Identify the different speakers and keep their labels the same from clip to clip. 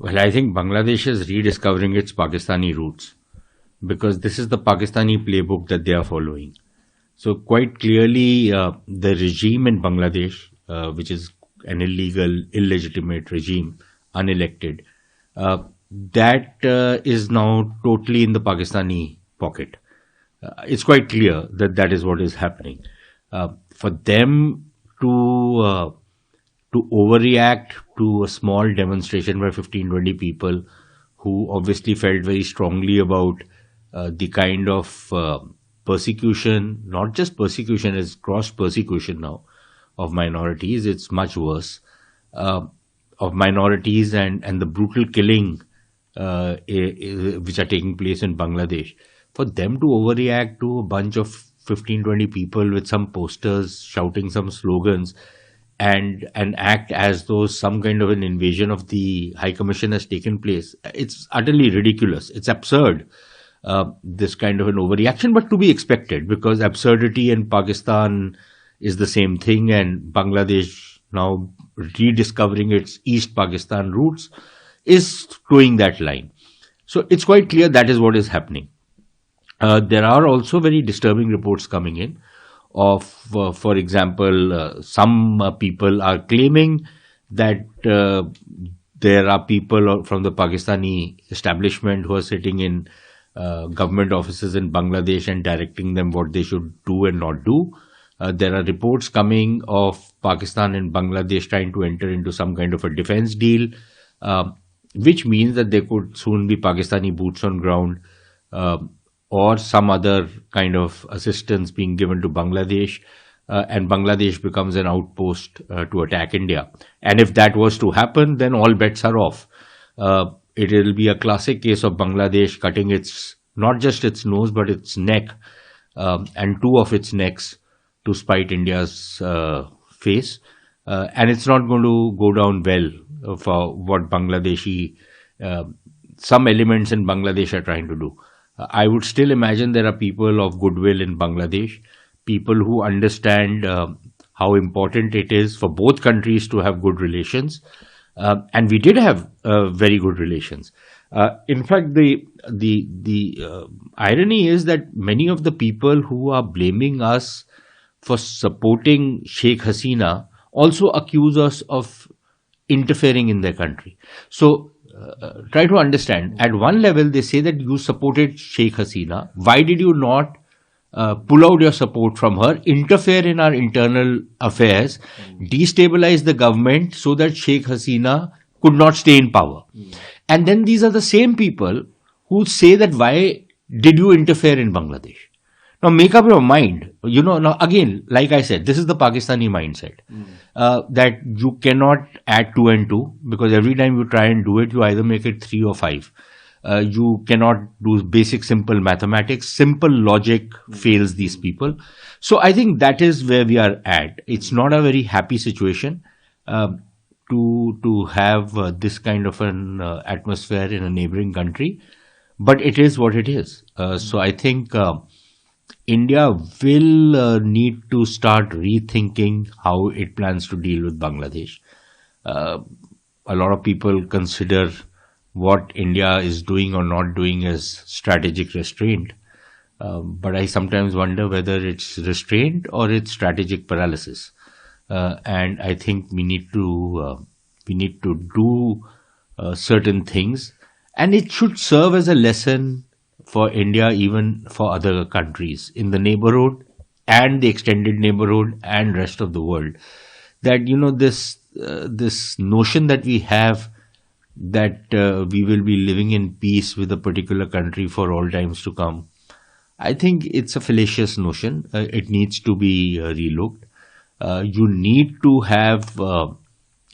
Speaker 1: Well, I think Bangladesh is rediscovering its Pakistani roots because this is the Pakistani playbook that they are following. So, quite clearly, the regime in Bangladesh, which is an illegal, illegitimate regime, unelected, uh, that is now totally in the Pakistani pocket. It's quite clear that that is what is happening. For them to to overreact to a small demonstration by 15, 20 people who obviously felt very strongly about the kind of persecution, not just persecution, it's cross persecution now of minorities. It's much worse uh, of minorities and the brutal killing which are taking place in Bangladesh. For them to overreact to a bunch of 15, 20 people with some posters shouting some slogans and act as though some kind of an invasion of the High Commission has taken place. It's utterly ridiculous. It's absurd, this kind of an overreaction, but to be expected because absurdity in Pakistan is the same thing, and Bangladesh now rediscovering its East Pakistan roots is towing that line. So it's quite clear that is what is happening. There are also very disturbing reports coming in of, for example, some people are claiming that there are people from the Pakistani establishment who are sitting in government offices in Bangladesh and directing them what they should do and not do. There are reports coming of Pakistan and Bangladesh trying to enter into some kind of a defense deal, which means that there could soon be Pakistani boots on ground or some other kind of assistance being given to Bangladesh, and Bangladesh becomes an outpost to attack India. And if that was to happen, then all bets are off. It will be a classic case of Bangladesh cutting its, not just its nose, but its neck, and two of its necks to spite India's face. And it's not going to go down well for what uh, some elements in Bangladesh are trying to do. I would still imagine there are people of goodwill in Bangladesh, people who understand how important it is for both countries to have good relations, and we did have very good relations. In fact, the irony is that many of the people who are blaming us for supporting Sheikh Hasina also accuse us of interfering in their country. So try to understand. At one level, they say that you supported Sheikh Hasina. Why did you not pull out your support from her, interfere in our internal affairs, destabilize the government so that Sheikh Hasina could not stay in power? And then these are the same people who say that why did you interfere in Bangladesh? Now make up your mind. Now again, like I said, this is the Pakistani mindset. That you cannot add two and two because every time you try and do it, you either make it three or five. You cannot do basic simple mathematics. Simple logic fails these people. So I think that is where we are at. It's not a very happy situation to have this kind of an atmosphere in a neighboring country, but it is what it is. So I think India will need to start rethinking how it plans to deal with Bangladesh. A lot of people consider what India is doing or not doing as strategic restraint. But I sometimes wonder whether it's restraint or it's strategic paralysis. And I think we need to do certain things, and it should serve as a lesson for India, even for other countries in the neighborhood and the extended neighborhood and rest of the world. That this notion that we have that we will be living in peace with a particular country for all times to come, I think it's a fallacious notion. It needs to be relooked. You need to have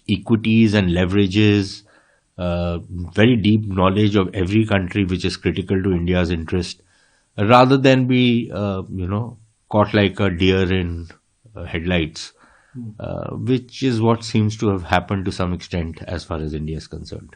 Speaker 1: equities and leverages, very deep knowledge of every country which is critical to India's interest, rather than be, caught like a deer in headlights, which is what seems to have happened to some extent as far as India is concerned.